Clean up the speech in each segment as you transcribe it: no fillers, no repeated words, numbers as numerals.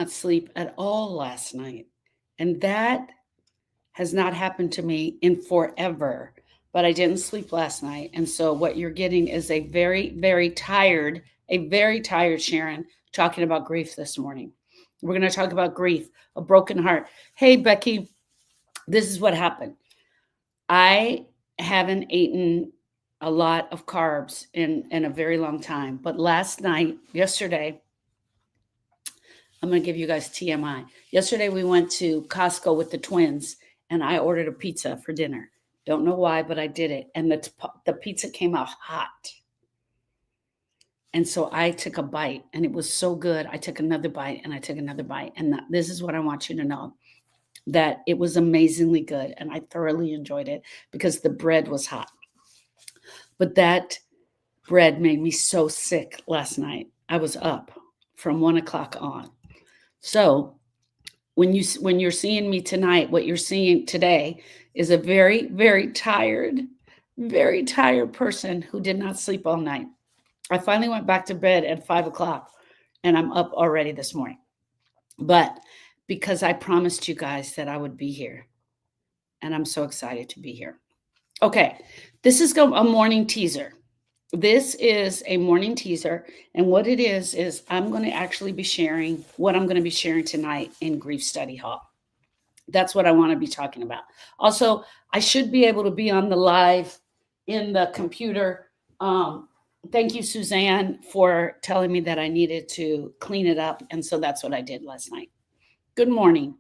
not sleep at all last night. And that has not happened to me in forever. But I didn't sleep last night. And so what you're getting is a very tired Sharon talking about grief this morning. We're going to talk about grief, a broken heart. Hey, Becky, this is what happened. I haven't eaten a lot of carbs in a very long time. But yesterday, I'm going to give you guys TMI. Yesterday, we went to Costco with the twins, and I ordered a pizza for dinner. Don't know why, but I did it. And the pizza came out hot. And so I took a bite, and it was so good. I took another bite, and I took another bite. And this is what I want you to know, that it was amazingly good, and I thoroughly enjoyed it because the bread was hot. But that bread made me so sick last night. I was up from 1 o'clock on. So when you're seeing me tonight, what you're seeing today is a very tired person who did not sleep all night. I finally went back to bed at 5 o'clock, and I'm up already this morning. But because I promised you guys that I would be here, and I'm so excited to be here. Okay, this is a morning teaser. This is a morning teaser, and what it is I'm going to actually be sharing what I'm going to be sharing tonight in Grief Study Hall. That's what I want to be talking about. Also, I should be able to be on the live in the computer. Thank you, Suzanne, for telling me that I needed to clean it up, and so that's what I did last night. Good morning.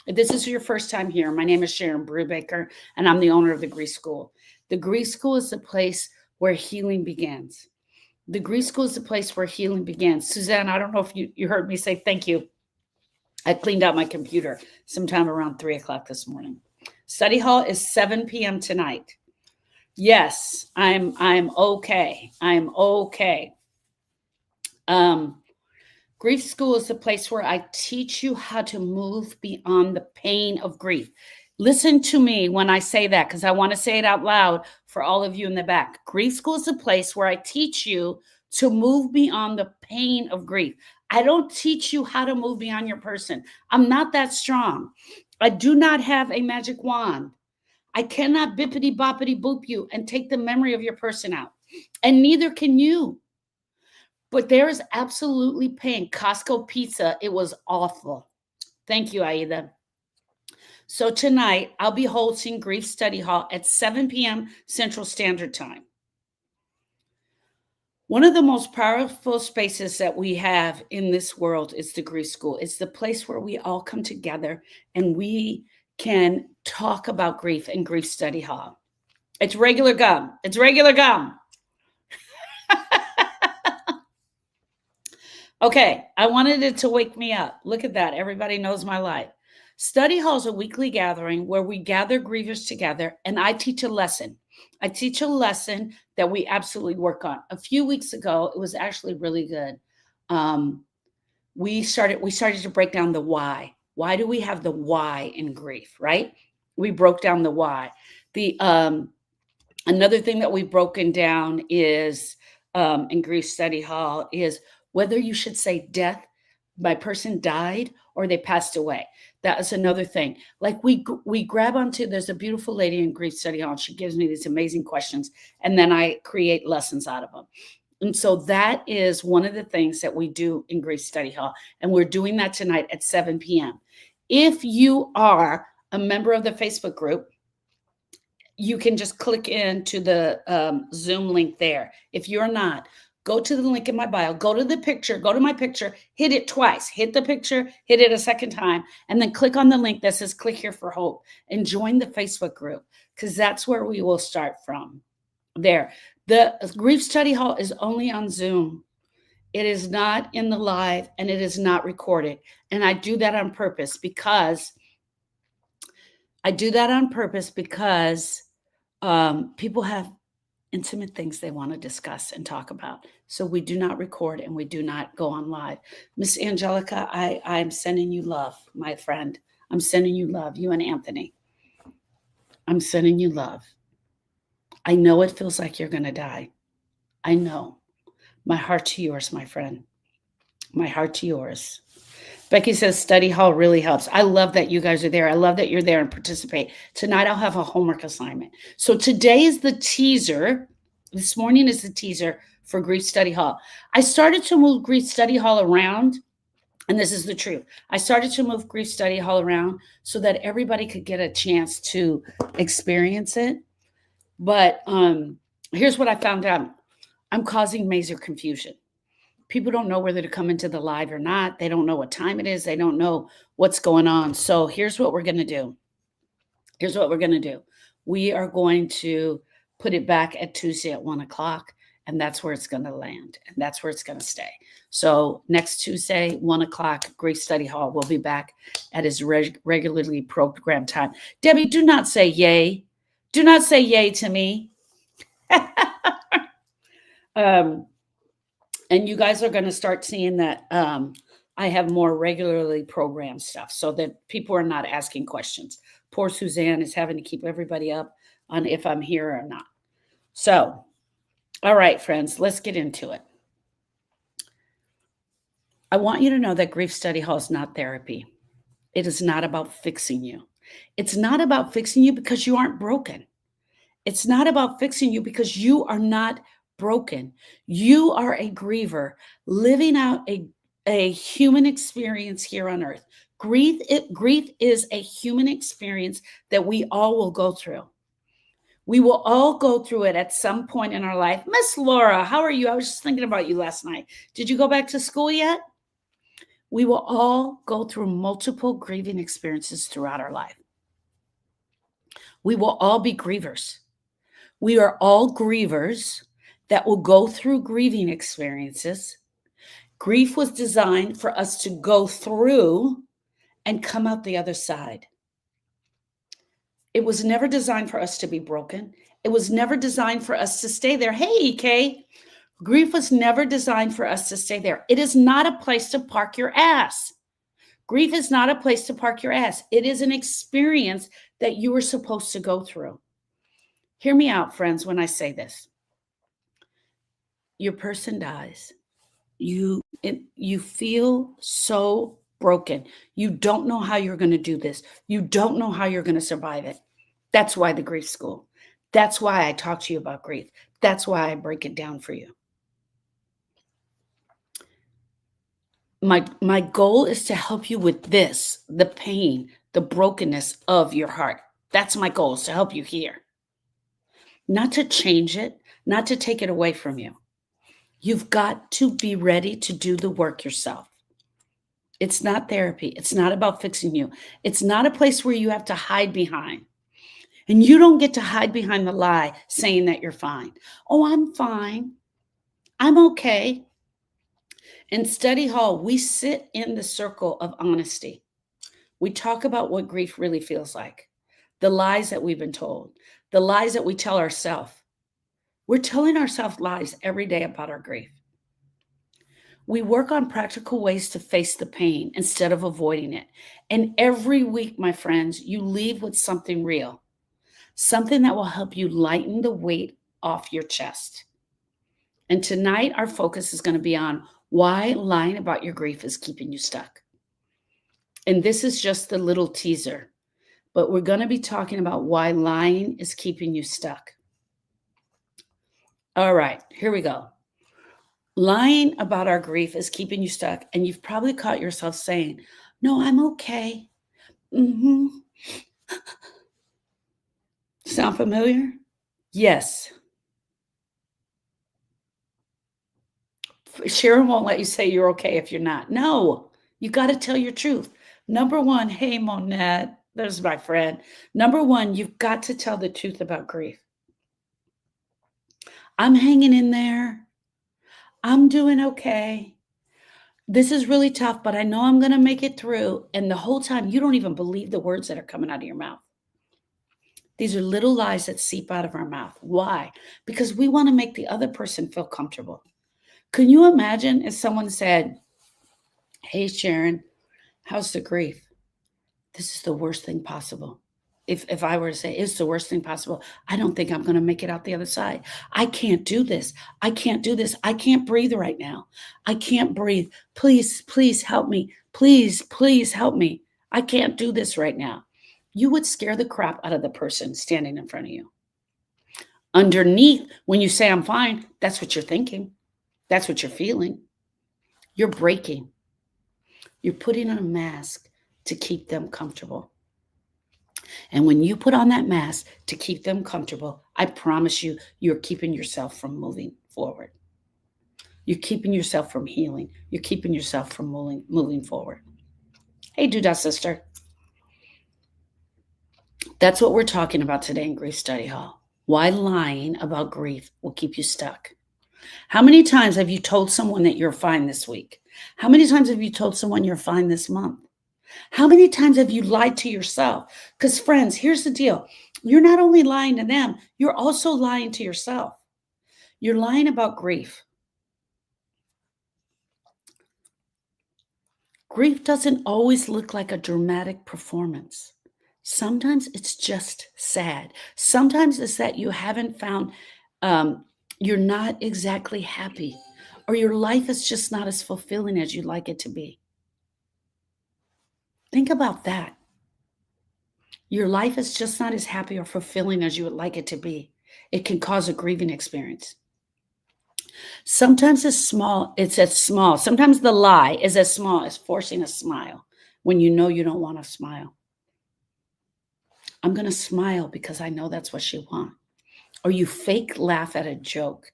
If this is your first time here, my name is Sharon Brubaker, and I'm the owner of the Grief School. The Grief School is the place where healing begins. The Grief School is the place where healing begins. Suzanne, I don't know if you heard me say thank you. I cleaned out my computer sometime around 3 o'clock this morning. Study hall is 7 p.m. tonight. Yes, I'm okay. I'm okay. Grief School is the place where I teach you how to move beyond the pain of grief. Listen to me when I say that, because I want to say it out loud for all of you in the back. Grief School is a place where I teach you to move beyond the pain of grief. I don't teach you how to move beyond your person. I'm not that strong. I do not have a magic wand. I cannot bippity boppity boop you and take the memory of your person out. And neither can you. But there is absolutely pain. Costco pizza, it was awful. Thank you, Aida. So tonight, I'll be hosting Grief Study Hall at 7 p.m. Central Standard Time. One of the most powerful spaces that we have in this world is the Grief School. It's the place where we all come together and we can talk about grief in Grief Study Hall. It's regular gum. It's regular gum. Okay, I wanted it to wake me up. Look at that. Everybody knows my life. Study Hall is a weekly gathering where we gather grievers together and I teach a lesson. I teach a lesson that we absolutely work on. A few weeks ago, it was actually really good. We started to break down the why. Why do we have the why in grief, right? We broke down the why. The another thing that we've broken down is in Grief Study Hall is whether you should say death, my person died, or they passed away. That is another thing. Like we grab onto, there's a beautiful lady in Grief Study Hall. She gives me these amazing questions, and then I create lessons out of them. And so that is one of the things that we do in Grief Study Hall. And we're doing that tonight at 7 p.m. If you are a member of the Facebook group, you can just click into the Zoom link there. If you're not, go to the link in my bio, go to the picture, go to my picture, hit it twice, hit the picture, hit it a second time, and then click on the link that says click here for hope and join the Facebook group, because that's where we will start from there. The Grief Study Hall is only on Zoom. It is not in the live and it is not recorded. And I do that on purpose because people have intimate things they want to discuss and talk about. So we do not record and we do not go on live. Miss Angelica, I'm sending you love, my friend. I'm sending you love, you and Anthony. I'm sending you love. I know it feels like you're going to die. I know. My heart to yours, my friend. My heart to yours. Becky says study hall really helps. I love that you guys are there. I love that you're there and participate. Tonight I'll have a homework assignment. So today is the teaser. This morning is the teaser for Grief Study Hall. I started to move Grief Study Hall around, and this is the truth. I started to move Grief Study Hall around so that everybody could get a chance to experience it. But here's what I found out. I'm causing major confusion. People don't know whether to come into the live or not. They don't know what time it is. They don't know what's going on. So here's what we're going to do. Here's what we're going to do. We are going to put it back at Tuesday at 1 o'clock, and that's where it's going to land, and that's where it's going to stay. So next Tuesday, 1 o'clock, Grief Study Hall will be back at its regularly programmed time. Debbie, do not say yay. Do not say yay to me. And you guys are going to start seeing that I have more regularly programmed stuff so that people are not asking questions. Poor Suzanne is having to keep everybody up on if I'm here or not. So, all right, friends, let's get into it. I want you to know that Grief Study Hall is not therapy. It is not about fixing you. It's not about fixing you because you aren't broken. It's not about fixing you because you are not broken. You are a griever living out a human experience here on earth. Grief is a human experience that we all will go through. We will all go through it at some point in our life. Miss Laura, how are you? I was just thinking about you last night. Did you go back to school yet? We will all go through multiple grieving experiences throughout our life. We will all be grievers. We are all grievers that will go through grieving experiences. Grief was designed for us to go through and come out the other side. It was never designed for us to be broken. It was never designed for us to stay there. Hey, Kay, grief was never designed for us to stay there. It is not a place to park your ass. Grief is not a place to park your ass. It is an experience that you are supposed to go through. Hear me out, friends, when I say this. Your person dies. You feel so broken. You don't know how you're going to do this. You don't know how you're going to survive it. That's why the grief school. That's why I talk to you about grief. That's why I break it down for you. My goal is to help you with this, the pain, the brokenness of your heart. That's my goal, is to help you here. Not to change it, not to take it away from you. You've got to be ready to do the work yourself. It's not therapy. It's not about fixing you. It's not a place where you have to hide behind. And you don't get to hide behind the lie saying that you're fine. Oh, I'm fine. I'm okay. In Study Hall, we sit in the circle of honesty. We talk about what grief really feels like, the lies that we've been told, the lies that we tell ourselves. We're telling ourselves lies every day about our grief. We work on practical ways to face the pain instead of avoiding it. And every week, my friends, you leave with something real, something that will help you lighten the weight off your chest. And tonight, our focus is going to be on why lying about your grief is keeping you stuck. And this is just the little teaser, but we're going to be talking about why lying is keeping you stuck. All right, here we go. Lying about our grief is keeping you stuck, and you've probably caught yourself saying, no, I'm okay. Sound familiar? Yes. Sharon won't let you say you're okay if you're not. No, you got to tell your truth. Number one, hey, Monette, there's my friend. Number one, you've got to tell the truth about grief. I'm hanging in there. I'm doing okay. This is really tough, but I know I'm going to make it through. And the whole time, you don't even believe the words that are coming out of your mouth. These are little lies that seep out of our mouth. Why? Because we want to make the other person feel comfortable. Can you imagine if someone said, hey, Sharon, how's the grief? This is the worst thing possible. If I were to say, it's the worst thing possible, I don't think I'm going to make it out the other side. I can't do this. I can't do this. I can't breathe right now. I can't breathe. Please, please help me. Please, please help me. I can't do this right now. You would scare the crap out of the person standing in front of you. Underneath, when you say, I'm fine, that's what you're thinking. That's what you're feeling. You're breaking. You're putting on a mask to keep them comfortable. And when you put on that mask to keep them comfortable, I promise you, you're keeping yourself from moving forward. You're keeping yourself from healing. You're keeping yourself from moving forward. Hey, Duda sister. That's what we're talking about today in Grief Study Hall. Why lying about grief will keep you stuck. How many times have you told someone that you're fine this week? How many times have you told someone you're fine this month? How many times have you lied to yourself? Because, friends, here's the deal. You're not only lying to them, you're also lying to yourself. You're lying about grief. Grief doesn't always look like a dramatic performance. Sometimes it's just sad. Sometimes it's that you haven't found, you're not exactly happy, or your life is just not as fulfilling as you'd like it to be. Think about that. Your life is just not as happy or fulfilling as you would like it to be. It can cause a grieving experience. Sometimes it's as small. Sometimes the lie is as small as forcing a smile when you know you don't want to smile. I'm going to smile because I know that's what she wants. Or you fake laugh at a joke.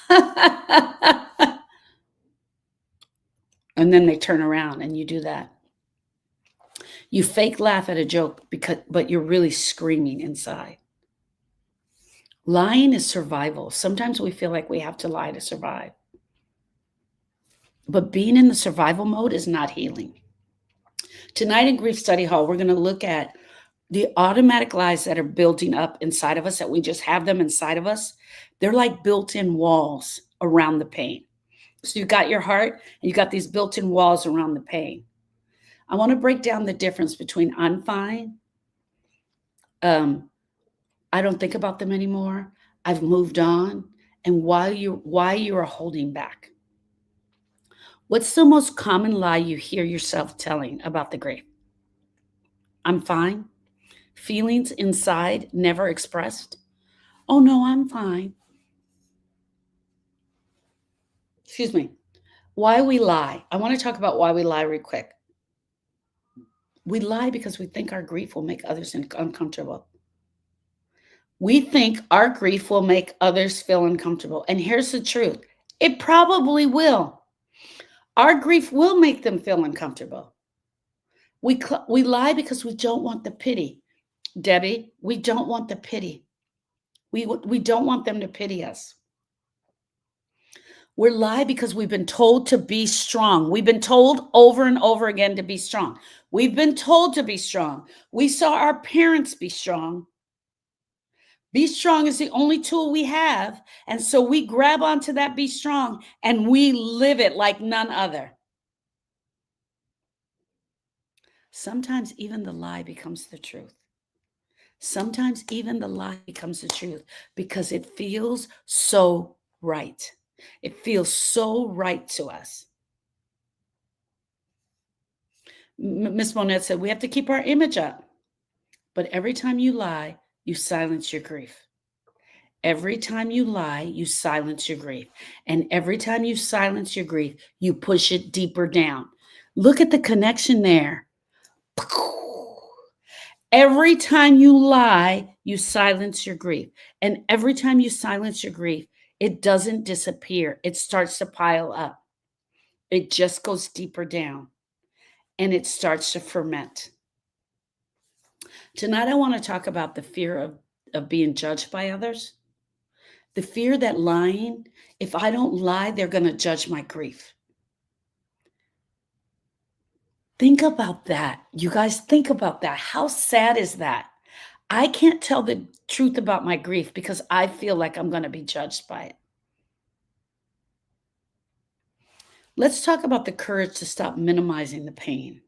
And then they turn around and you do that. You fake laugh at a joke but you're really screaming inside. Lying is survival. Sometimes we feel like we have to lie to survive. But being in the survival mode is not healing. Tonight in Grief Study Hall, we're going to look at the automatic lies that are building up inside of us, that we just have them inside of us. They're like built-in walls around the pain. So you got your heart and you got these built-in walls around the pain. I want to break down the difference between I'm fine, I don't think about them anymore, I've moved on, and why you are holding back. What's the most common lie you hear yourself telling about the grief? I'm fine. Feelings inside never expressed. Oh no, I'm fine. Excuse me. Why we lie. I want to talk about why we lie real quick. We lie because we think our grief will make others uncomfortable. We think our grief will make others feel uncomfortable. And here's the truth. It probably will. Our grief will make them feel uncomfortable. We lie because we don't want the pity. Debbie, we don't want the pity. We don't want them to pity us. We lie because we've been told to be strong. We've been told over and over again to be strong. We've been told to be strong. We saw our parents be strong. Be strong is the only tool we have. And so we grab onto that be strong and we live it like none other. Sometimes even the lie becomes the truth. Sometimes even the lie becomes the truth because it feels so right. It feels so right to us. Miss Monette said, we have to keep our image up. But every time you lie, you silence your grief. Every time you lie, you silence your grief. And every time you silence your grief, you push it deeper down. Look at the connection there. Every time you lie, you silence your grief. And every time you silence your grief, it doesn't disappear. It starts to pile up. It just goes deeper down and it starts to ferment. Tonight, I want to talk about the fear of being judged by others. The fear that lying, if I don't lie, they're going to judge my grief. Think about that. You guys, think about that. How sad is that? I can't tell the truth about my grief because I feel like I'm going to be judged by it. Let's talk about the courage to stop minimizing the pain.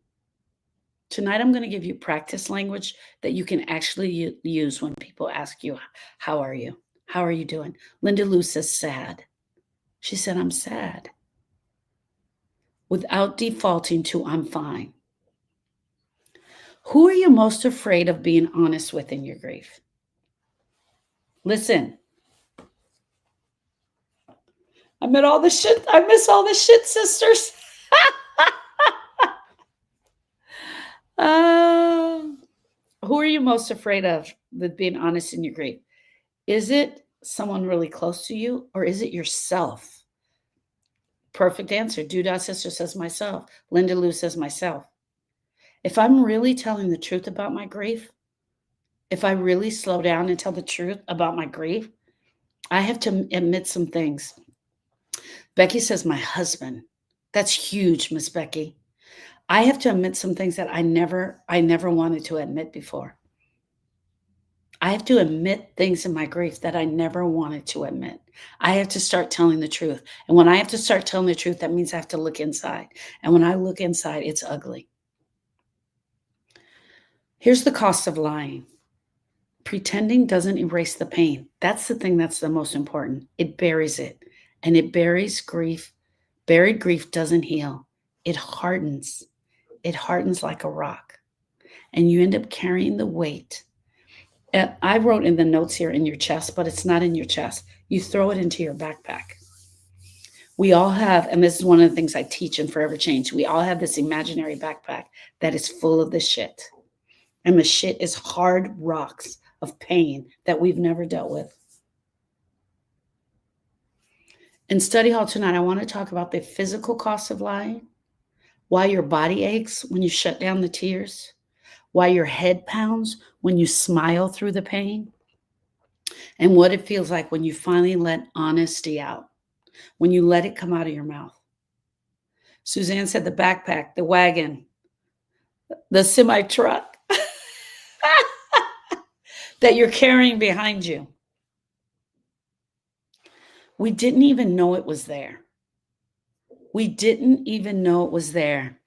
Tonight, I'm going to give you practice language that you can actually use when people ask you, how are you? How are you doing? Linda Lou says sad. She said, I'm sad. without defaulting to I'm fine. Who are you most afraid of being honest with in your grief? Listen, I miss all the shit. I miss all the shit, sisters. Uh, who are you most afraid of with being honest in your grief? Is it someone really close to you or is it yourself? Perfect answer. Duda sister says myself. Linda Lou says myself. If I'm really telling the truth about my grief, if I really slow down and tell the truth about my grief, I have to admit some things. Becky says, my husband. That's huge, Miss Becky. I have to admit some things that I never wanted to admit before. I have to admit things in my grief that I never wanted to admit. I have to start telling the truth. And when I have to start telling the truth, that means I have to look inside. And when I look inside, it's ugly. Here's the cost of lying. Pretending doesn't erase the pain. That's the thing that's the most important. It buries it. And it buries grief. Buried grief doesn't heal. It hardens. It hardens like a rock. And you end up carrying the weight. I wrote in the notes here in your chest, but it's not in your chest. You throw it into your backpack. We all have, and this is one of the things I teach in Forever Change, we all have this imaginary backpack that is full of the shit. And the shit is hard rocks of pain that we've never dealt with. In study hall tonight, I want to talk about the physical cost of lying, why your body aches when you shut down the tears, why your head pounds when you smile through the pain, and what it feels like when you finally let honesty out, when you let it come out of your mouth. Suzanne said the backpack, the wagon, the semi truck that you're carrying behind you. We didn't even know it was there. We didn't even know it was there.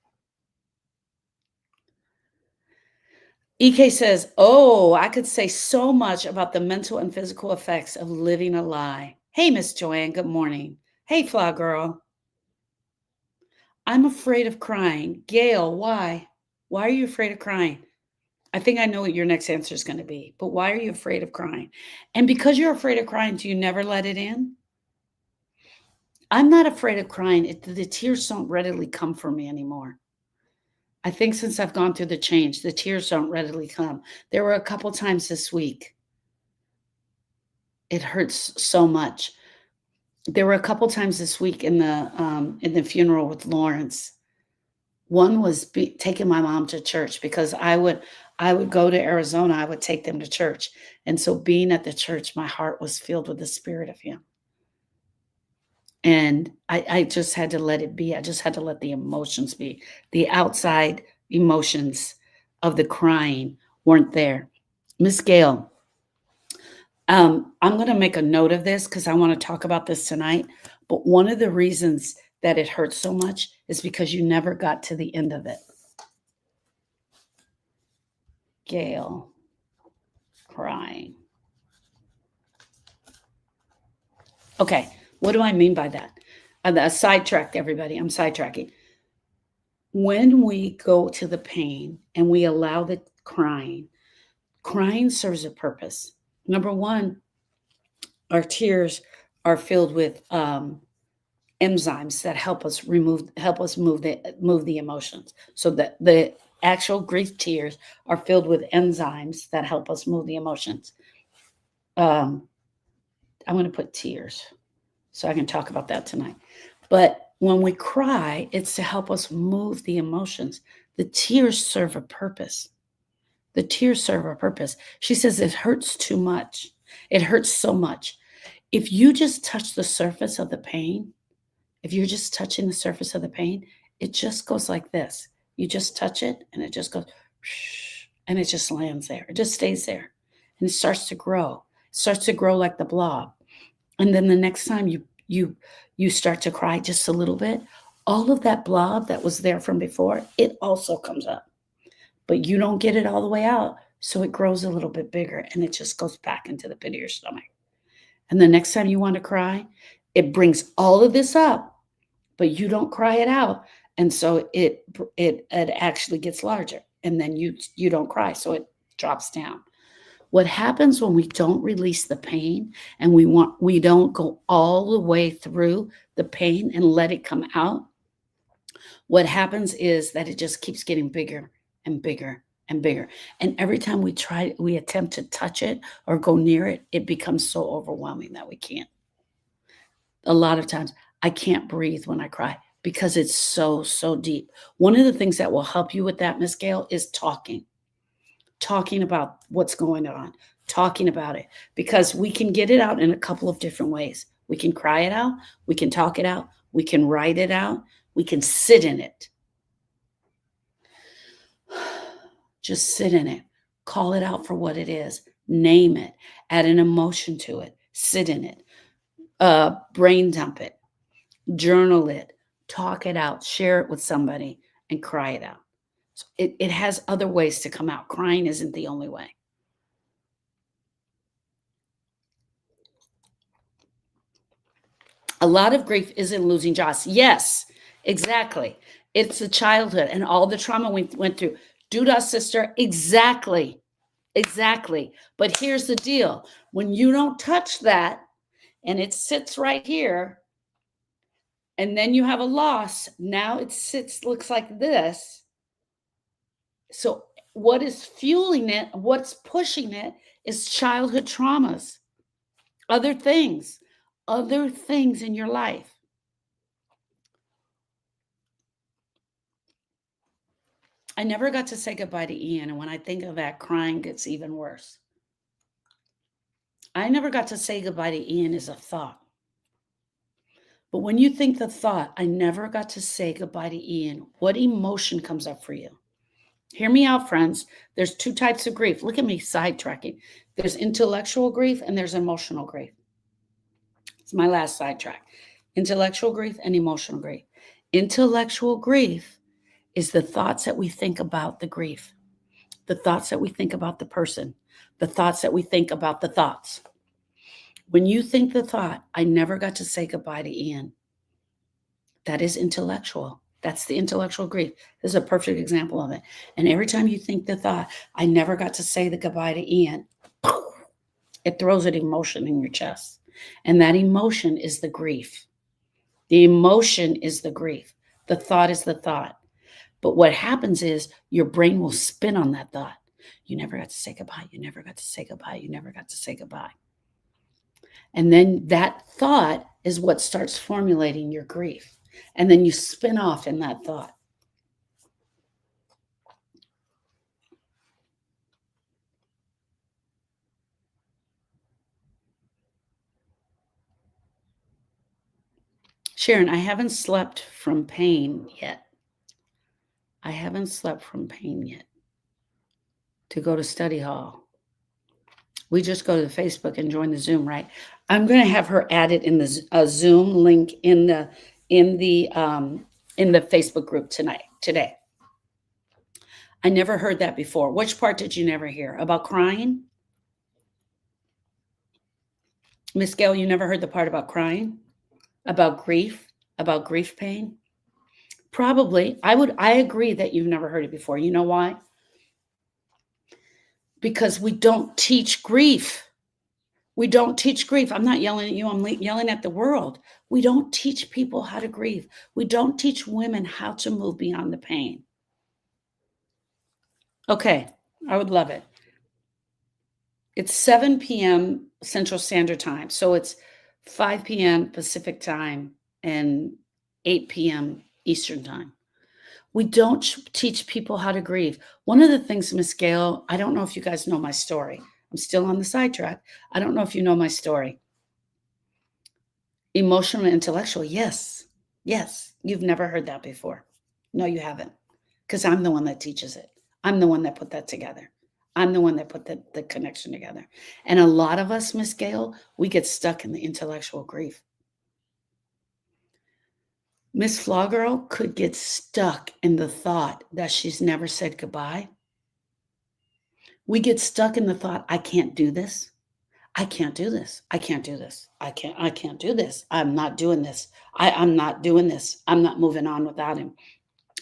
EK says, oh, I could say so much about the mental and physical effects of living a lie. Hey, Miss Joanne, good morning. Hey, Fly Girl. I'm afraid of crying. Gail, why? Why are you afraid of crying? I think I know what your next answer is going to be, but why are you afraid of crying? And because you're afraid of crying, do you never let it in? I'm not afraid of crying. The tears don't readily come for me anymore. I think since I've gone through the change, the tears don't readily come. There were a couple times this week. It hurts so much. There were a couple times this week in the funeral with Lawrence. One was taking my mom to church because I would go to Arizona. I would take them to church, and so being at the church, my heart was filled with the spirit of Him. And I just had to let it be. I just had to let the emotions be. The outside emotions of the crying weren't there. Miss Gail, I'm going to make a note of this because I want to talk about this tonight. But one of the reasons that it hurts so much is because you never got to the end of it. Gail, crying. Okay, what do I mean by that? Sidetracked, everybody. I'm sidetracking. When we go to the pain and we allow the crying serves a purpose. Number one, our tears are filled with enzymes that help us move the emotions. So that the actual grief tears are filled with enzymes that help us move the emotions. I'm going to put tears so I can talk about that tonight. But when we cry, it's to help us move the emotions. The tears serve a purpose. The tears serve a purpose. She says it hurts too much. It hurts so much. If you just touch the surface of the pain, if you're just touching the surface of the pain, it just goes like this. You just touch it and it just goes, and it just lands there. It just stays there. And it starts to grow. It starts to grow like the blob. And then the next time you start to cry just a little bit, all of that blob that was there from before, it also comes up. But you don't get it all the way out, so it grows a little bit bigger and it just goes back into the pit of your stomach. And the next time you want to cry, it brings all of this up, but you don't cry it out. And so it actually gets larger, and then you don't cry, so it drops down. What happens when we don't release the pain and we don't go all the way through the pain and let it come out? What happens is that it just keeps getting bigger and bigger and bigger. And every time we attempt to touch it or go near it, it becomes so overwhelming that we can't. A lot of times I can't breathe when I cry because it's so, so deep. One of the things that will help you with that, Miss Gail, is talking about what's going on, talking about it, because we can get it out in a couple of different ways. We can cry it out, we can talk it out, we can write it out, we can sit in it. Just sit in it, call it out for what it is, name it, add an emotion to it, sit in it, brain dump it, journal it, talk it out, share it with somebody, and cry it out. So it has other ways to come out. Crying isn't the only way. A lot of grief isn't losing jobs. Yes, exactly. It's the childhood and all the trauma we went through. Duda, sister, exactly. Exactly. But here's the deal. When you don't touch that and it sits right here, and then you have a loss, now it sits, looks like this. So what is fueling it, what's pushing it is childhood traumas, other things, other things in your life. I never got to say goodbye to Ian, and when I think of that, crying gets even worse. I never got to say goodbye to Ian is a thought. But when you think the thought, I never got to say goodbye to Ian, what emotion comes up for you? Hear me out, friends. There's two types of grief. Look at me sidetracking. There's intellectual grief and there's emotional grief. It's my last sidetrack. Intellectual grief and emotional grief. Intellectual grief is the thoughts that we think about the grief, the thoughts that we think about the person, the thoughts that we think about the thoughts. When you think the thought, I never got to say goodbye to Ian, that is intellectual. That's the intellectual grief. This is a perfect example of it. And every time you think the thought, I never got to say the goodbye to Ian, it throws an emotion in your chest. And that emotion is the grief. The emotion is the grief. The thought is the thought. But what happens is your brain will spin on that thought. You never got to say goodbye. You never got to say goodbye. You never got to say goodbye. And then that thought is what starts formulating your grief. And then you spin off in that thought. Sharon, I haven't slept from pain yet. I haven't slept from pain yet. To go to study hall. We just go to the Facebook and join the Zoom, right? I'm going to have her add it in the Zoom link in the Facebook group today. I never heard that before. Which part did you never hear? About crying? Miss Gail, you never heard the part about crying? About grief pain? Probably. I agree that you've never heard it before. You know why? Because we don't teach grief. We don't teach grief. I'm not yelling at you, I'm yelling at the world. We don't teach people how to grieve. We don't teach women how to move beyond the pain. Okay, I would love it. It's 7 p.m. Central Standard Time. So it's 5 p.m. Pacific Time and 8 p.m. Eastern Time. We don't teach people how to grieve. One of the things, Miss Gail, I don't know if you guys know my story. I'm still on the sidetrack. I don't know if you know my story. Emotional and intellectual, yes. Yes, you've never heard that before. No, you haven't. Because I'm the one that teaches it. I'm the one that put that together. I'm the one that put the connection together. And a lot of us, Miss Gail, we get stuck in the intellectual grief. Miss Flawgirl could get stuck in the thought that she's never said goodbye. We get stuck in the thought, I can't do this. I can't do this. I can't do this. I can't do this. I'm not doing this. I'm not doing this. I'm not moving on without him.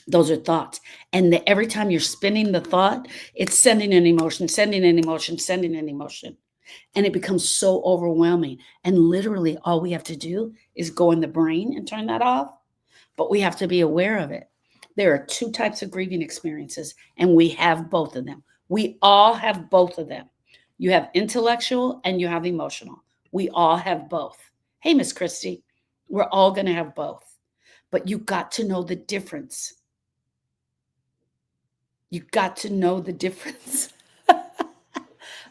Those are thoughts. And every time you're spinning the thought, it's sending an emotion, sending an emotion, sending an emotion. And it becomes so overwhelming. And literally, all we have to do is go in the brain and turn that off. But we have to be aware of it. There are two types of grieving experiences, and we have both of them. We all have both of them. You have intellectual and you have emotional. We all have both. Hey, Miss Christie, we're all going to have both. But you got to know the difference. You got to know the difference.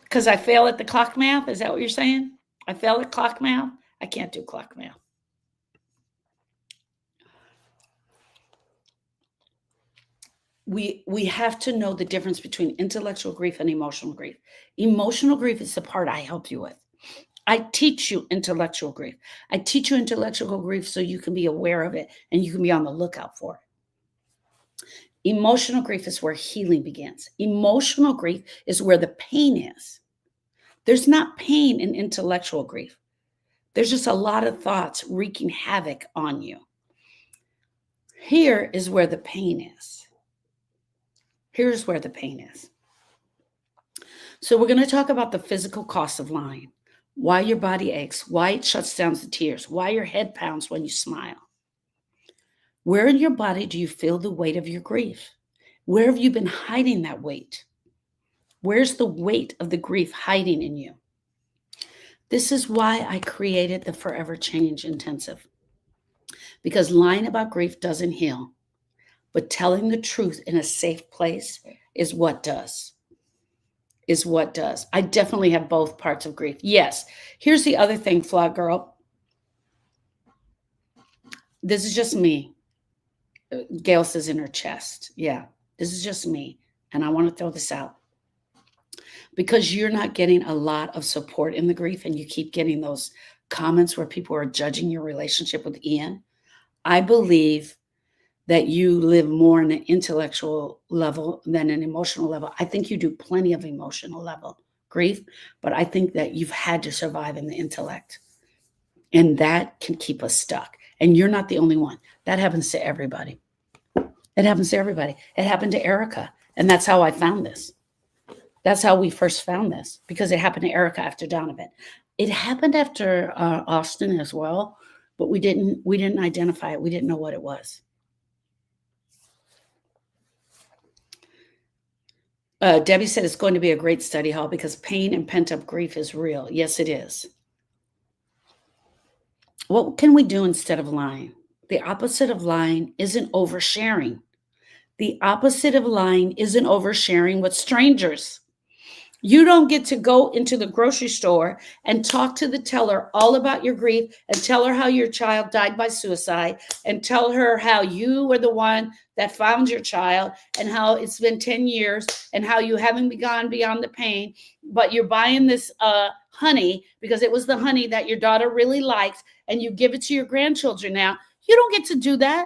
Because I fail at the clock math. Is that what you're saying? I fail at clock math. I can't do clock math. We have to know the difference between intellectual grief and emotional grief. Emotional grief is the part I help you with. I teach you intellectual grief. I teach you intellectual grief so you can be aware of it and you can be on the lookout for it. Emotional grief is where healing begins. Emotional grief is where the pain is. There's not pain in intellectual grief. There's just a lot of thoughts wreaking havoc on you. Here is where the pain is. Here's where the pain is. So we're going to talk about the physical cost of lying, why your body aches, why it shuts down the tears, why your head pounds when you smile. Where in your body do you feel the weight of your grief? Where have you been hiding that weight? Where's the weight of the grief hiding in you? This is why I created the Forever Change Intensive. Because lying about grief doesn't heal, but telling the truth in a safe place is what does. Is what does. I definitely have both parts of grief. Yes. Here's the other thing, Flaw Girl. This is just me. Gail says in her chest. Yeah, this is just me. And I want to throw this out. Because you're not getting a lot of support in the grief and you keep getting those comments where people are judging your relationship with Ian. I believe that you live more on an intellectual level than an emotional level. I think you do plenty of emotional level grief, but I think that you've had to survive in the intellect. And that can keep us stuck. And you're not the only one. That happens to everybody. It happens to everybody. It happened to Erica. And that's how I found this. That's how we first found this, because it happened to Erica after Donovan. It happened after Austin as well, but we didn't identify it. We didn't know what it was. Debbie said it's going to be a great study hall because pain and pent-up grief is real. Yes, it is. What can we do instead of lying? The opposite of lying isn't oversharing. The opposite of lying isn't oversharing with strangers. You don't get to go into the grocery store and talk to the teller all about your grief and tell her how your child died by suicide and tell her how you were the one that found your child and how it's been 10 years and how you haven't gone beyond the pain, but you're buying this honey because it was the honey that your daughter really likes and you give it to your grandchildren now. You don't get to do that.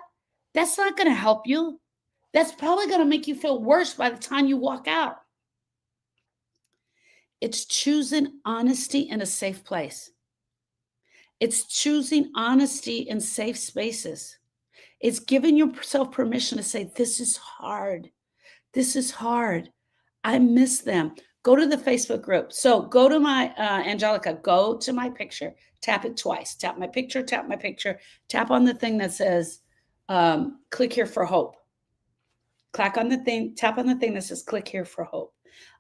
That's not going to help you. That's probably going to make you feel worse by the time you walk out. It's choosing honesty in a safe place. It's choosing honesty in safe spaces. It's giving yourself permission to say, this is hard. This is hard. I miss them. Go to the Facebook group. So go to my, Angelica, go to my picture, tap it twice. Tap my picture, tap on the thing that says, click here for hope. Click on the thing, tap on the thing that says, click here for hope.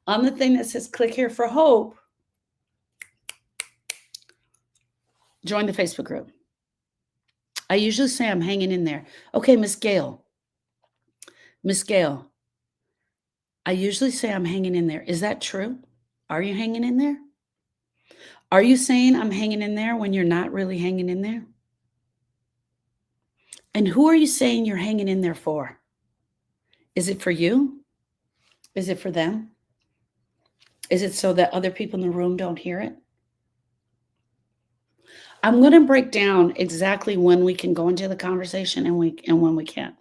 On the thing that says, click here for hope, join the Facebook group. I usually say I'm hanging in there. Okay, Miss Gail, I usually say I'm hanging in there. Is that true? Are you hanging in there? Are you saying I'm hanging in there when you're not really hanging in there? And who are you saying you're hanging in there for? Is it for you? Is it for them? Is it so that other people in the room don't hear it? I'm going to break down exactly when we can go into the conversation and when we can't.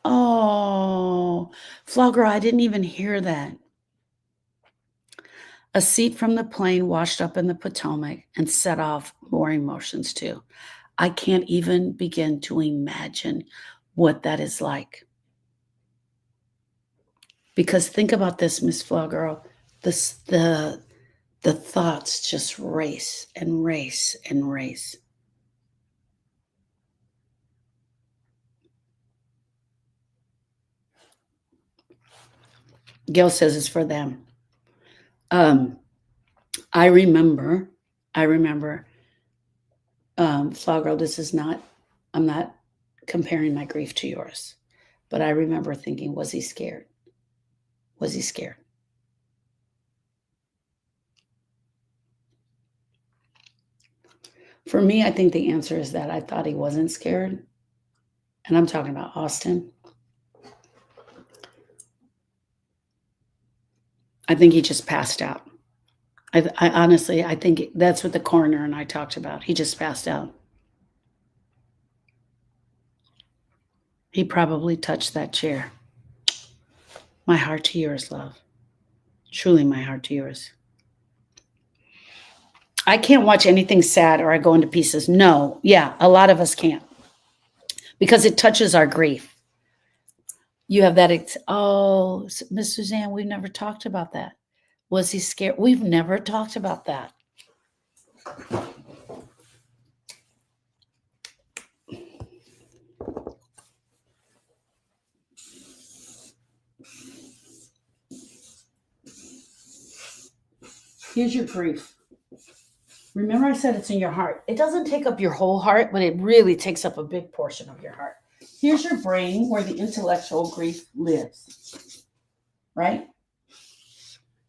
Oh, Flogger, I didn't even hear that. A seat from the plane washed up in the Potomac and set off more emotions too. I can't even begin to imagine what that is like. Because think about this, Miss Flower Girl. This, the thoughts just race and race and race. Gail says it's for them. I remember, Flower Girl, this is not, I'm not comparing my grief to yours, but I remember thinking, was he scared? Was he scared? For me, I think the answer is that I thought he wasn't scared. And I'm talking about Austin. I think he just passed out. I honestly, I think that's what the coroner and I talked about. He just passed out. He probably touched that chair. My heart to yours, love. Truly, my heart to yours. I can't watch anything sad or I go into pieces. No, yeah, a lot of us can't because it touches our grief. You have that. Oh, Miss Suzanne, we've never talked about that. Was he scared? We've never talked about that. Here's your grief. Remember I said it's in your heart. It doesn't take up your whole heart, but it really takes up a big portion of your heart. Here's your brain where the intellectual grief lives, right?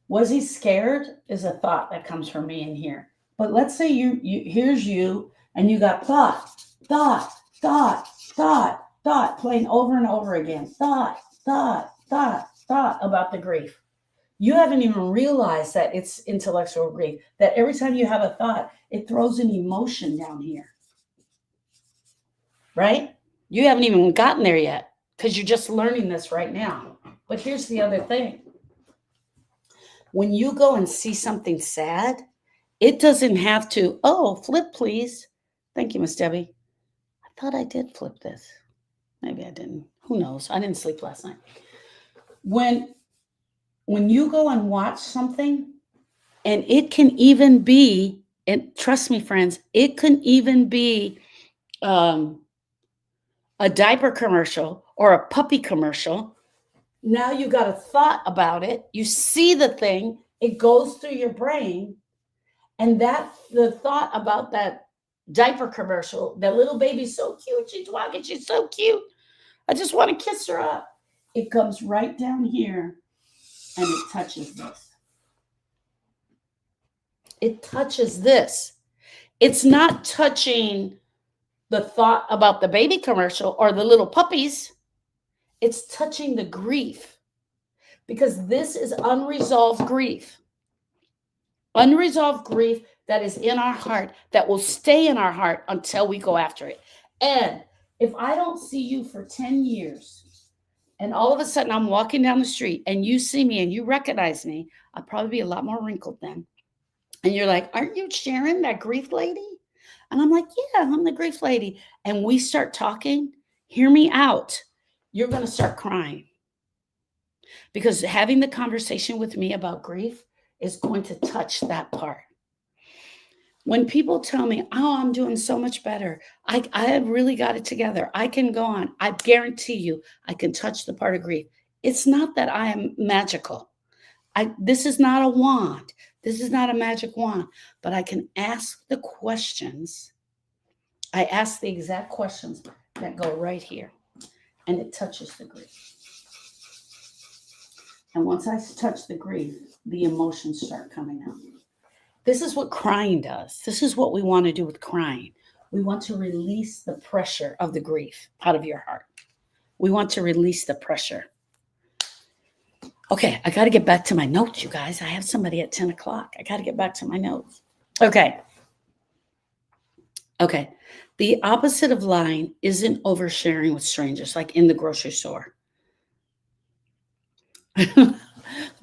Was he scared is a thought that comes from me in here. But let's say here's you and you got thought playing over and over again. Thought about the grief. You haven't even realized that it's intellectual grief, that every time you have a thought, it throws an emotion down here. Right? You haven't even gotten there yet because you're just learning this right now. But here's the other thing. When you go and see something sad, it doesn't have to, oh, flip, please. Thank you, Miss Debbie. I thought I did flip this. Maybe I didn't. Who knows? I didn't sleep last night. When you go and watch something, and it can even be, and trust me, friends, it can even be a diaper commercial or a puppy commercial. Now you got a thought about it. You see the thing, it goes through your brain, and that the thought about that diaper commercial, that little baby's so cute, she's walking, she's so cute. I just want to kiss her up. It comes right down here and it touches this. It touches this. It's not touching the thought about the baby commercial or the little puppies. It's touching the grief because this is unresolved grief. Unresolved grief that is in our heart, that will stay in our heart until we go after it. And if I don't see you for 10 years and all of a sudden I'm walking down the street and you see me and you recognize me, I'll probably be a lot more wrinkled then. And you're like, aren't you Sharon, that grief lady? And I'm like, yeah, I'm the grief lady. And we start talking, hear me out. You're going to start crying. Because having the conversation with me about grief is going to touch that part. When people tell me, oh, I'm doing so much better, I have really got it together, I can go on, I guarantee you, I can touch the part of grief. It's not that I am magical. This is not a wand. This is not a magic wand, but I can ask the questions. I ask the exact questions that go right here, and it touches the grief. And once I touch the grief, the emotions start coming out. This is what crying does. This is what we want to do with crying. We want to release the pressure of the grief out of your heart. We want to release the pressure. Okay, I got to get back to my notes, you guys. I have somebody at 10 o'clock. I got to get back to my notes. Okay. The opposite of lying isn't oversharing with strangers, like in the grocery store.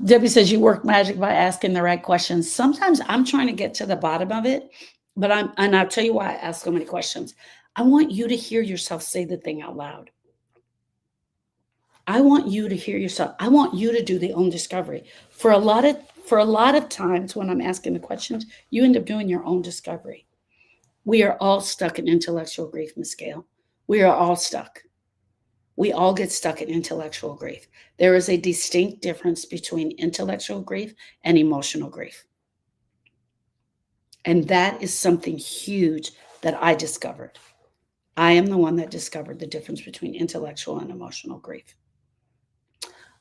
Debbie says you work magic by asking the right questions. Sometimes I'm trying to get to the bottom of it, and I'll tell you why I ask so many questions. I want you to hear yourself say the thing out loud. I want you to hear yourself. I want you to do the own discovery. For a lot of times when I'm asking the questions, you end up doing your own discovery. We are all stuck in intellectual grief, Miss Gail. We are all stuck. We all get stuck in intellectual grief. There is a distinct difference between intellectual grief and emotional grief. And that is something huge that I discovered. I am the one that discovered the difference between intellectual and emotional grief.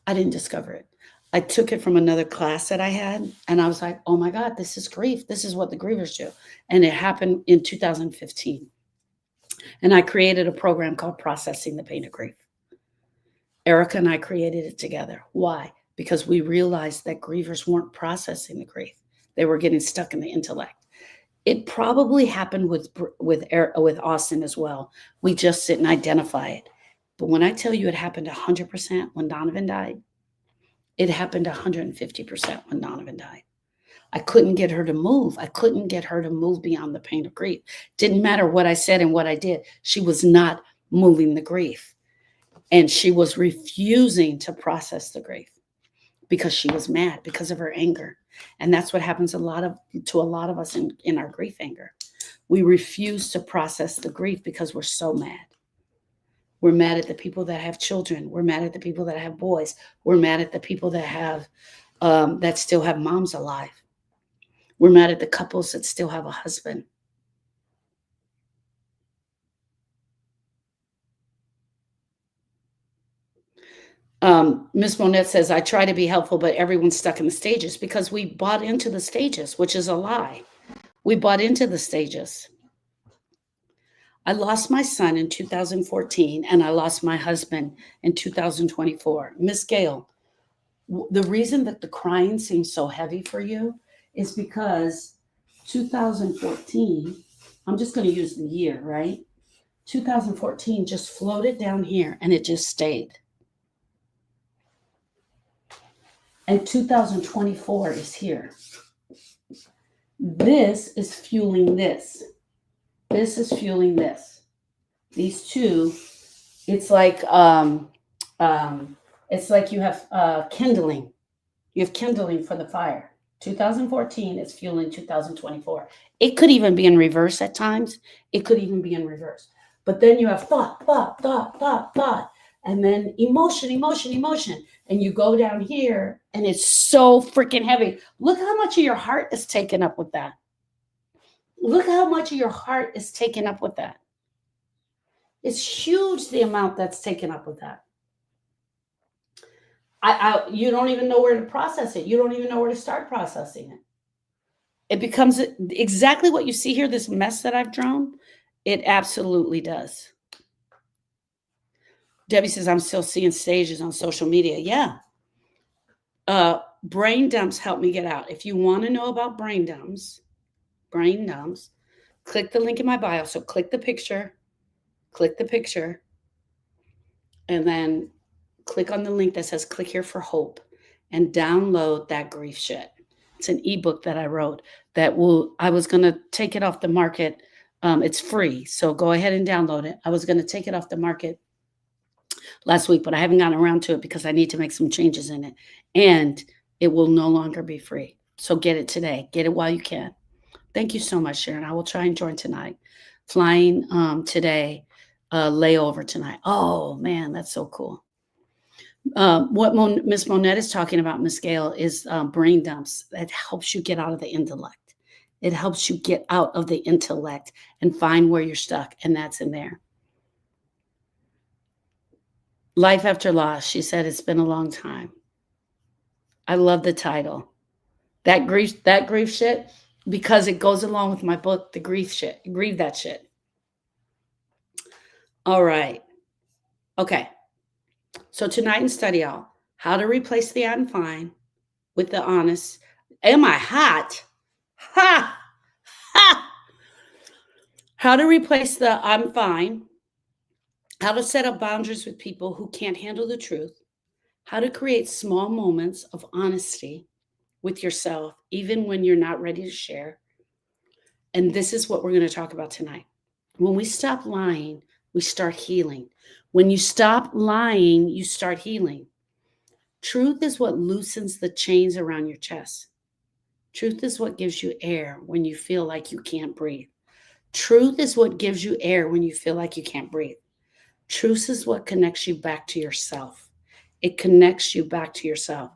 I didn't discover it. I took it from another class that I had, and I was like, oh my God, this is grief. This is what the grievers do. And it happened in 2015. And I created a program called Processing the Pain of Grief. Erica and I created it together. Why? Because we realized that grievers weren't processing the grief. They were getting stuck in the intellect. It probably happened with Austin as well. We just didn't identify it. But when I tell you it happened 100% when Donovan died, it happened 150% when Donovan died. I couldn't get her to move. I couldn't get her to move beyond the pain of grief. Didn't matter what I said and what I did. She was not moving the grief. And she was refusing to process the grief because she was mad because of her anger. And that's what happens to a lot of us in our grief anger. We refuse to process the grief because we're so mad. We're mad at the people that have children. We're mad at the people that have boys. We're mad at the people that have that still have moms alive. We're mad at the couples that still have a husband. Miss Monette says, I try to be helpful, but everyone's stuck in the stages because we bought into the stages, which is a lie. We bought into the stages. I lost my son in 2014 and I lost my husband in 2024. Miss Gail, the reason that the crying seems so heavy for you is because 2014, I'm just going to use the year, right? 2014 just floated down here and it just stayed. And 2024 is here. This is fueling this. This is fueling this. These two, it's like you have kindling. You have kindling for the fire. 2014 is fueling 2024. It could even be in reverse at times. It could even be in reverse. But then you have thought, and then emotion, and you go down here, and it's so freaking heavy. Look how much of your heart is taken up with that. Look how much of your heart is taken up with that. It's huge, the amount that's taken up with that. You don't even know where to process it. You don't even know where to start processing it. It becomes exactly what you see here, this mess that I've drawn. It absolutely does. Debbie says, I'm still seeing stages on social media. Yeah. Brain dumps help me get out. If you want to know about brain dumps, click the link in my bio. So click the picture, and then click on the link that says click here for hope and download that grief shit. It's an ebook that I wrote I was going to take it off the market. It's free. So go ahead and download it. I was going to take it off the market last week, but I haven't gotten around to it because I need to make some changes in it. And it will no longer be free. So get it today. Get it while you can. Thank you so much, Sharon. I will try and join tonight. Flying today, layover tonight. Oh, man, that's so cool. What Miss Monette is talking about, Miss Gail, is brain dumps. That helps you get out of the intellect. It helps you get out of the intellect and find where you're stuck, and that's in there. Life After Loss, she said, it's been a long time. I love the title. That grief shit, because it goes along with my book, The Grief Shit. Grieve that shit. All right. Okay. So tonight in study hall, how to replace the I'm fine with the honest. Am I hot? Ha! Ha! How to replace the I'm fine. How to set up boundaries with people who can't handle the truth. How to create small moments of honesty with yourself, even when you're not ready to share. And this is what we're going to talk about tonight. When we stop lying, we start healing. When you stop lying, you start healing. Truth is what loosens the chains around your chest. Truth is what gives you air when you feel like you can't breathe. Truth is what gives you air when you feel like you can't breathe. Truth is what connects you back to yourself. It connects you back to yourself.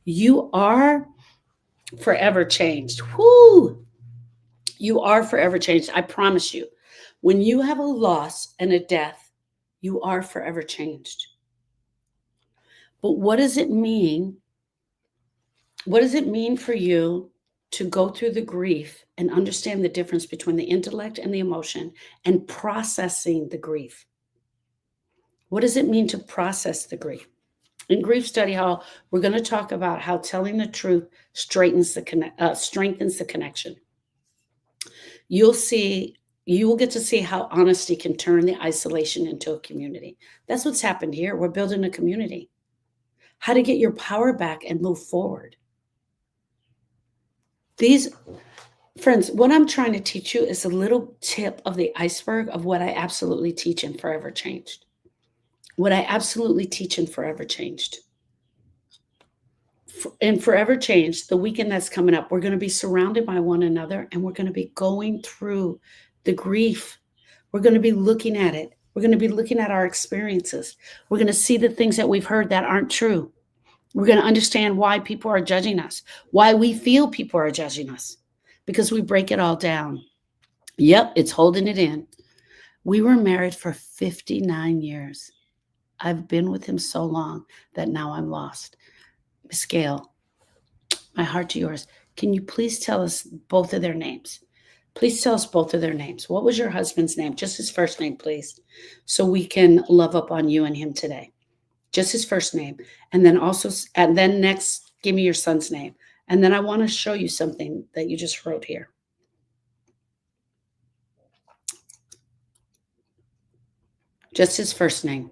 You are forever changed. Whoo! You are forever changed. I promise you. When you have a loss and a death, you are forever changed. But what does it mean? What does it mean for you to go through the grief and understand the difference between the intellect and the emotion and processing the grief? What does it mean to process the grief? In Grief Study Hall, we're going to talk about how telling the truth strengthens the connection. You'll see, you will get to see how honesty can turn the isolation into a community. That's what's happened here. We're building a community. How to get your power back and move forward. These Friends, what I'm trying to teach you is a little tip of the iceberg of what I absolutely teach in Forever Changed. What I absolutely teach in Forever Changed. In Forever Changed, the weekend that's coming up, we're going to be surrounded by one another and we're going to be going through the grief. We're going to be looking at it. We're going to be looking at our experiences. We're going to see the things that we've heard that aren't true. We're going to understand why people are judging us, why we feel people are judging us, because we break it all down. Yep, it's holding it in. We were married for 59 years. I've been with him so long that now I'm lost. Miss Gail, my heart to yours. Can you please tell us both of their names? Please tell us both of their names. What was your husband's name? Just his first name, please, so we can love up on you and him today. Just his first name. And then also, and then next, give me your son's name. And then I want to show you something that you just wrote here. Just his first name.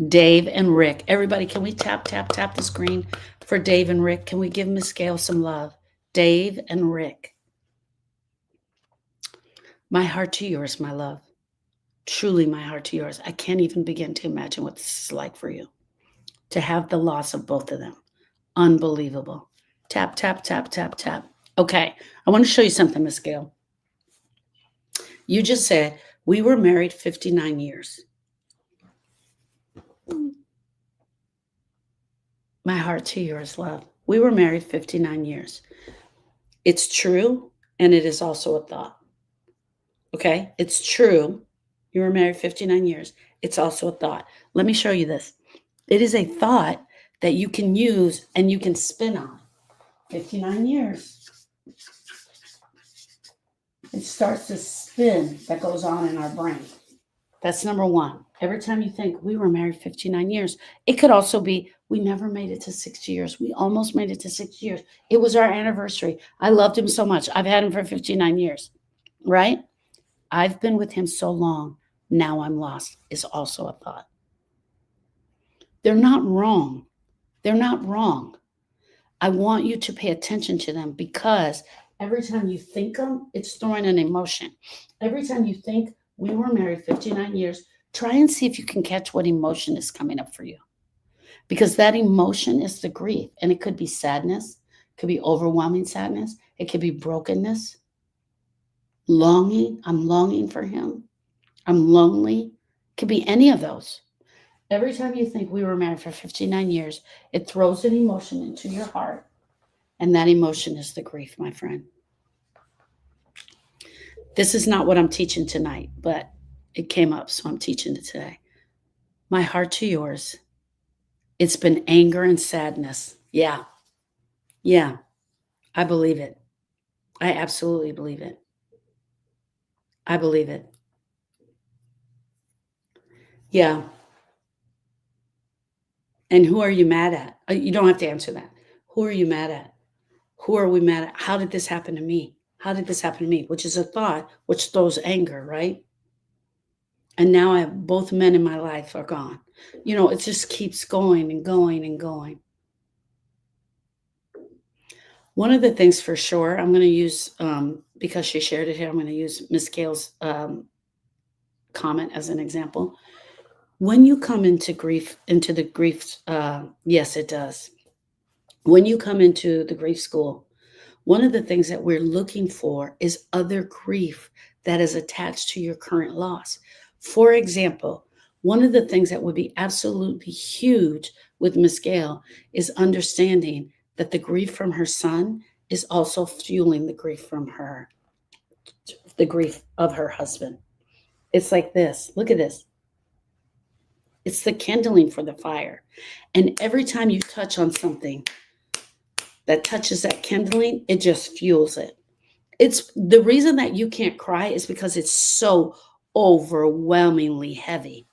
Dave and Rick. Everybody, can we tap, tap, tap the screen for Dave and Rick? Can we give Miss Gail some love? Dave and Rick. My heart to yours, my love. Truly, my heart to yours. I can't even begin to imagine what this is like for you to have the loss of both of them. Unbelievable. Tap, tap, tap, tap, tap. Okay, I want to show you something, Miss Gail. You just said we were married 59 years. My heart to yours, love. We were married 59 years. It's true, and it is also a thought. Okay, it's true. You were married 59 years. It's also a thought. Let me show you this. It is a thought that you can use and you can spin on. 59 years. It starts this spin that goes on in our brain. That's number one. Every time you think we were married 59 years, it could also be we never made it to 60 years. We almost made it to 60 years. It was our anniversary. I loved him so much. I've had him for 59 years, right? I've been with him so long. Now I'm lost is also a thought. They're not wrong. They're not wrong. I want you to pay attention to them because every time you think them, it's throwing an emotion. Every time you think we were married 59 years, try and see if you can catch what emotion is coming up for you. Because that emotion is the grief. And it could be sadness, it could be overwhelming sadness, it could be brokenness, longing. I'm longing for him. I'm lonely. It could be any of those. Every time you think we were married for 59 years, it throws an emotion into your heart. And that emotion is the grief, my friend. This is not what I'm teaching tonight, but it came up, so I'm teaching it today. My heart to yours. It's been anger and sadness. Yeah. Yeah. I believe it. I absolutely believe it. I believe it. Yeah. And who are you mad at? You don't have to answer that. Who are you mad at? Who are we mad at? How did this happen to me? How did this happen to me? Which is a thought, which throws anger, right? And now I have both men in my life are gone. You know, it just keeps going and going and going. One of the things for sure, I'm going to use, because she shared it here, I'm going to use Miss Gail's comment as an example. When you come into the grief, yes, it does. When you come into the grief school, one of the things that we're looking for is other grief that is attached to your current loss. For example, one of the things that would be absolutely huge with Miss Gail is understanding that the grief from her son is also fueling the grief of her husband. It's like this. Look at this. It's the kindling for the fire. And every time you touch on something that touches that kindling, it just fuels it. It's the reason that you can't cry is because it's so overwhelmingly heavy.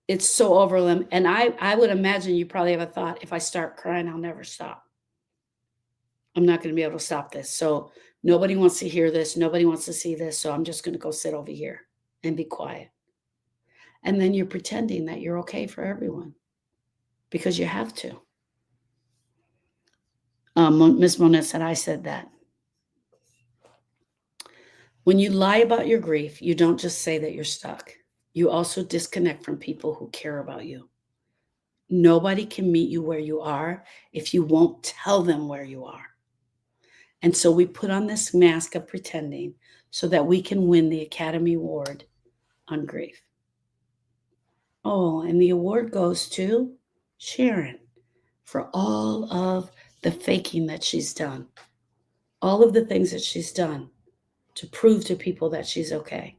It's so overwhelming. And I would imagine you probably have a thought, if I start crying, I'll never stop. I'm not going to be able to stop this. So nobody wants to hear this. Nobody wants to see this. So I'm just going to go sit over here and be quiet. And then you're pretending that you're okay for everyone because you have to. Ms. Mona said, I said that. When you lie about your grief, you don't just say that you're stuck. You also disconnect from people who care about you. Nobody can meet you where you are if you won't tell them where you are. And so we put on this mask of pretending so that we can win the Academy Award on grief. Oh, and the award goes to Sharon for all of the faking that she's done, all of the things that she's done to prove to people that she's okay.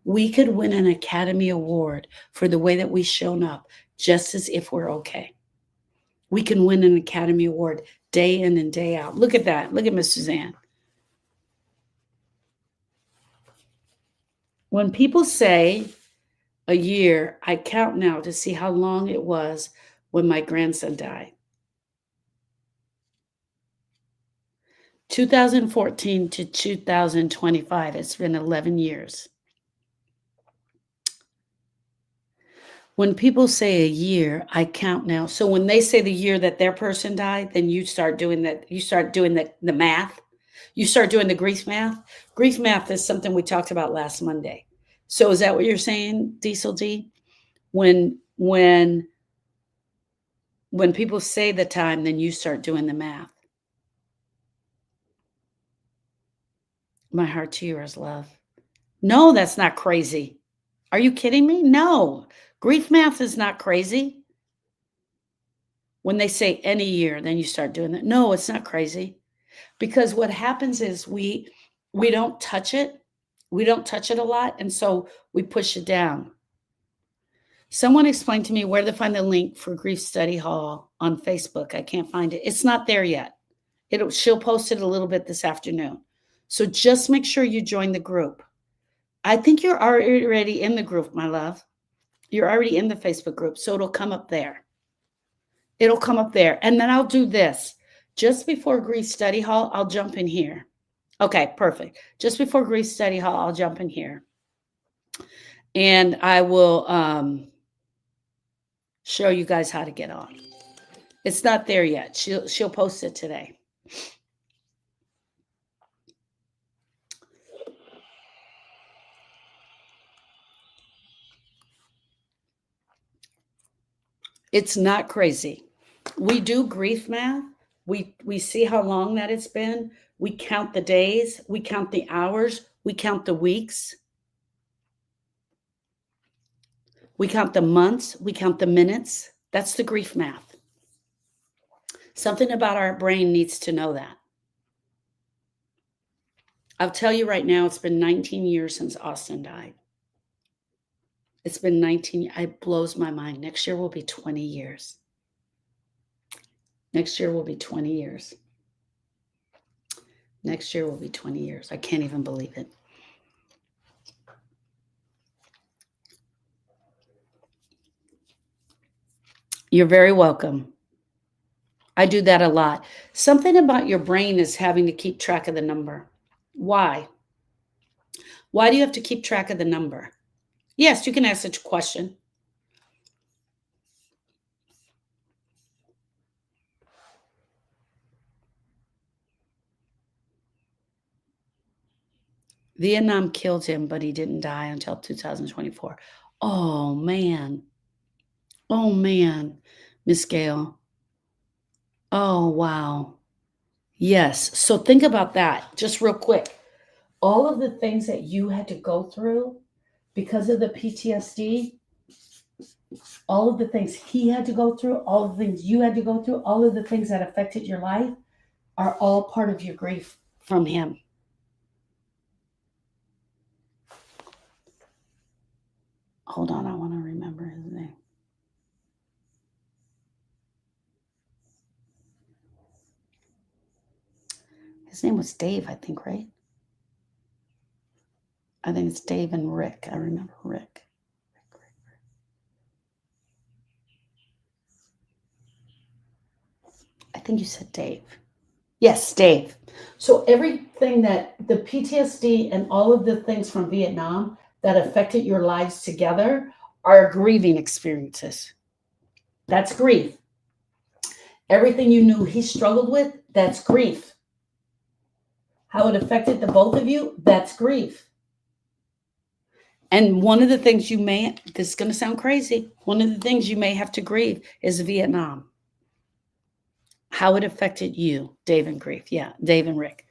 We could win an Academy Award for the way that we've shown up, just as if we're okay. We can win an Academy Award day in and day out. Look at that. Look at Miss Suzanne. When people say a year, I count now to see how long it was when my grandson died. 2014 to 2025, it's been 11 years. When people say a year, I count now. So when they say the year that their person died, then you start doing that. You start doing the math. You start doing the grief math. Grief math is something we talked about last Monday. So is that what you're saying, Diesel D? When people say the time, then you start doing the math. My heart to yours, love. No, that's not crazy. Are you kidding me? No. Grief math is not crazy. When they say any year, then you start doing that. No, it's not crazy. Because what happens is we don't touch it. We don't touch it a lot, and so we push it down. Someone explained to me where to find the link for Grief Study Hall on Facebook. I can't find it. It's not there yet. She'll post it a little bit this afternoon. So just make sure you join the group. I think you're already in the group, my love. You're already in the Facebook group, so it'll come up there. It'll come up there. And then I'll do this. Just before Grief Study Hall, I'll jump in here. Okay, perfect. Just before Grief Study Hall, I'll jump in here. And I will show you guys how to get on. It's not there yet. She'll post it today. It's not crazy. We do grief math. We see how long that it's been. We count the days, we count the hours, we count the weeks. We count the months, we count the minutes. That's the grief math. Something about our brain needs to know that. I'll tell you right now, it's been 19 years since Austin died. It's been 19. It blows my mind. Next year will be 20 years. Next year will be 20 years. Next year will be 20 years. I can't even believe it. You're very welcome. I do that a lot. Something about your brain is having to keep track of the number. Why? Why do you have to keep track of the number? Yes, you can ask such a question. Vietnam killed him, but he didn't die until 2024. Oh, man. Oh, man. Miss Gail. Oh, wow. Yes. So think about that just real quick. All of the things that you had to go through because of the PTSD, all of the things he had to go through, all of the things you had to go through, all of the things that affected your life are all part of your grief from him. Hold on, I want to remember his name. His name was Dave, I think, right? I think it's Dave and Rick. I remember Rick. I think you said Dave. Yes, Dave. So everything that the PTSD and all of the things from Vietnam that affected your lives together are grieving experiences. That's grief. Everything you knew he struggled with, that's grief. How it affected the both of you, that's grief. And one of the things this is going to sound crazy, one of the things you may have to grieve is Vietnam. How it affected you, Dave and grief. Yeah, Dave and Rick.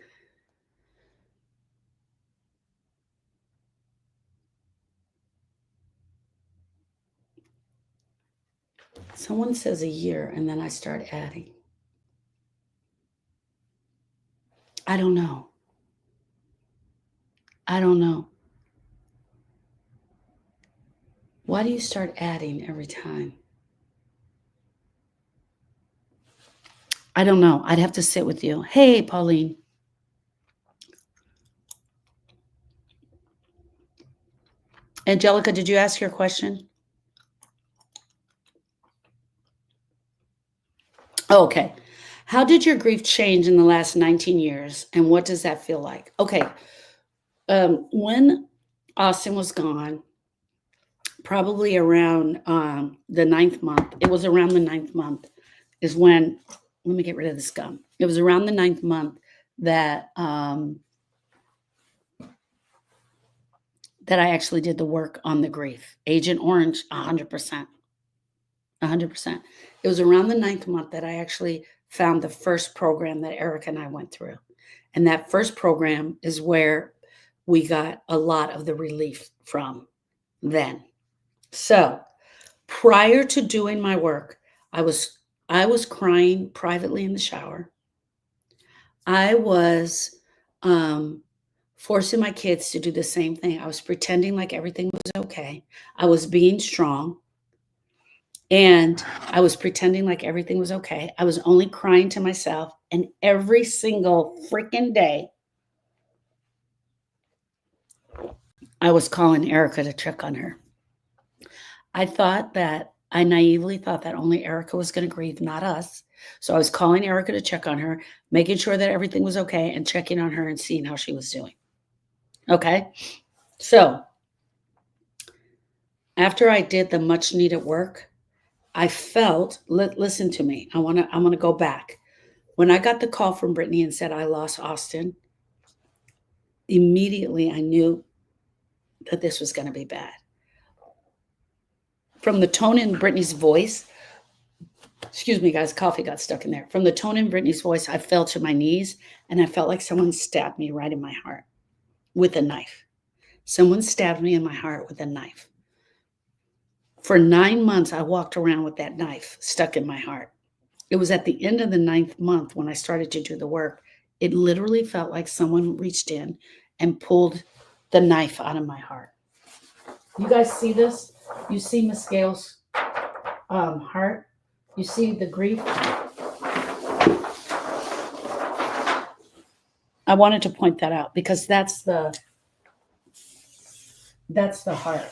Someone says a year, and then I start adding. I don't know. I don't know. Why do you start adding every time? I don't know. I'd have to sit with you. Hey, Pauline. Angelica, did you ask your question? Oh, okay. How did your grief change in the last 19 years? And what does that feel like? Okay. When Austin was gone, probably around the 9th month, it was around the 9th month, is when, let me get rid of this gum. It was around the 9th month that that I actually did the work on the grief. Agent Orange, 100%. 100%. It was around the 9th month that I actually found the first program that Eric and I went through. And that first program is where we got a lot of the relief from then. So prior to doing my work, I was crying privately in the shower. I was forcing my kids to do the same thing. I was pretending like everything was okay. I was being strong. And I was pretending like everything was okay. I was only crying to myself. And every single freaking day, I was calling Erica to check on her. I naively thought that only Erica was going to grieve, not us. So I was calling Erica to check on her, making sure that everything was okay, and checking on her and seeing how she was doing. Okay. So after I did the much needed work, I felt, listen to me. I'm going to go back. When I got the call from Brittany and said I lost Austin, immediately I knew that this was going to be bad. From the tone in Brittany's voice, excuse me, guys, coffee got stuck in there. From the tone in Brittany's voice, I fell to my knees and I felt like someone stabbed me right in my heart with a knife. Someone stabbed me in my heart with a knife. For 9 months, I walked around with that knife stuck in my heart. It was at the end of the 9th month when I started to do the work. It literally felt like someone reached in and pulled the knife out of my heart. You guys see this? You see Miss Gail's heart? You see the grief? I wanted to point that out because that's the heart.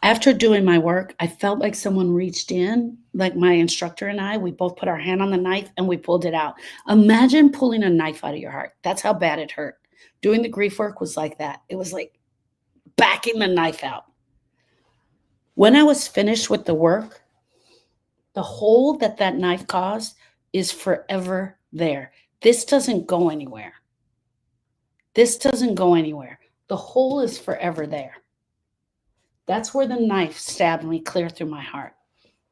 After doing my work, I felt like someone reached in, like my instructor and I, we both put our hand on the knife and we pulled it out. Imagine pulling a knife out of your heart. That's how bad it hurt. Doing the grief work was like that. It was like backing the knife out. When I was finished with the work, the hole that knife caused is forever there. This doesn't go anywhere. This doesn't go anywhere. The hole is forever there. That's where the knife stabbed me clear through my heart.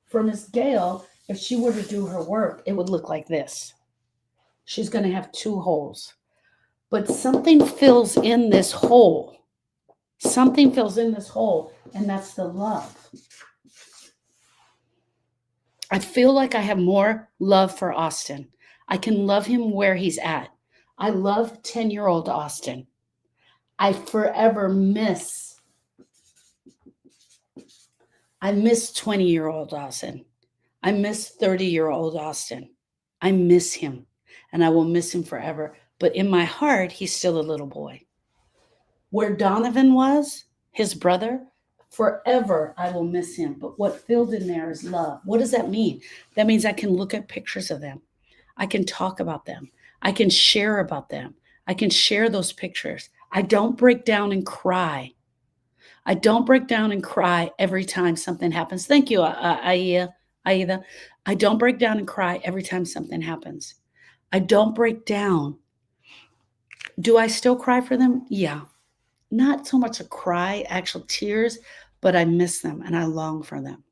For Miss Gail, if she were to do her work, it would look like this. She's going to have two holes. But something fills in this hole. Something fills in this hole, and that's the love. I feel like I have more love for Austin. I can love him where he's at. I love 10-year-old Austin. I forever miss 20-year-old Austin. I miss 30-year-old Austin. I miss him, and I will miss him forever. But in my heart, he's still a little boy. Where Donovan was, his brother, forever I will miss him. But what filled in there is love. What does that mean? That means I can look at pictures of them. I can talk about them. I can share about them. I can share those pictures. I don't break down and cry. I don't break down and cry every time something happens. Thank you, Aida. I don't break down and cry every time something happens. I don't break down. Do I still cry for them? Yeah. Not so much a cry, actual tears, but I miss them and I long for them.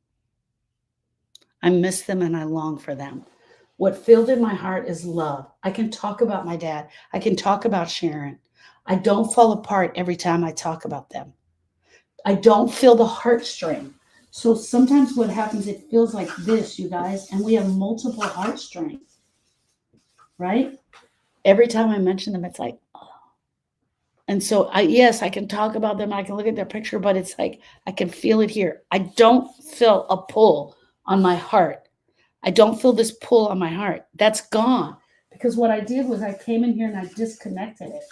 I miss them and I long for them. What filled in my heart is love. I can talk about my dad. I can talk about Sharon. I don't fall apart every time I talk about them. I don't feel the heartstring. So sometimes what happens, it feels like this, you guys, and we have multiple heartstrings, right? Every time I mention them, it's like, oh. And so yes, I can talk about them. I can look at their picture, but it's like, I can feel it here. I don't feel a pull on my heart. I don't feel this pull on my heart. That's gone. Because what I did was I came in here and I disconnected it.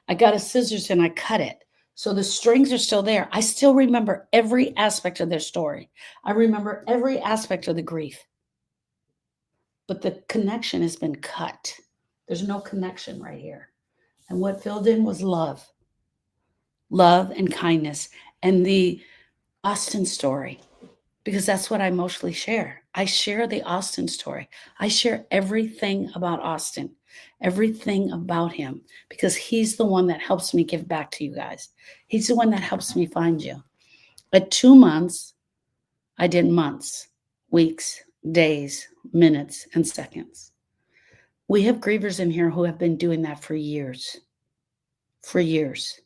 I got a scissors and I cut it. So the strings are still there. I still remember every aspect of their story. I remember every aspect of the grief. But the connection has been cut. There's no connection right here. And what filled in was love and kindness, and the Austin story, because that's what I mostly share. I share the Austin story. I share everything about Austin, everything about him, because he's the one that helps me give back to you guys. He's the one that helps me find you. At 2 months, I did months, weeks, days, minutes, and seconds. We have grievers in here who have been doing that for years. For years.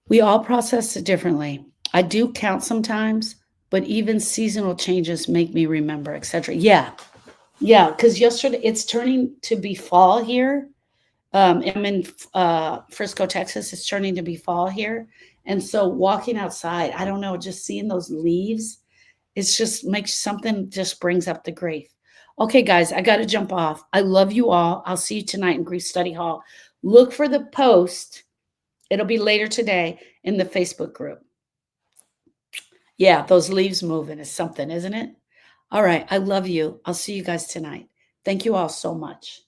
We all process it differently. I do count sometimes, but even seasonal changes make me remember, etc. Yeah. Yeah, because yesterday it's turning to be fall here. I'm in Frisco, Texas. It's turning to be fall here. And so walking outside, I don't know, just seeing those leaves, it's just makes something just brings up the grief. Okay, guys, I got to jump off. I love you all. I'll see you tonight in Grief Study Hall. Look for the post. It'll be later today in the Facebook group. Yeah, those leaves moving is something, isn't it? All right. I love you. I'll see you guys tonight. Thank you all so much.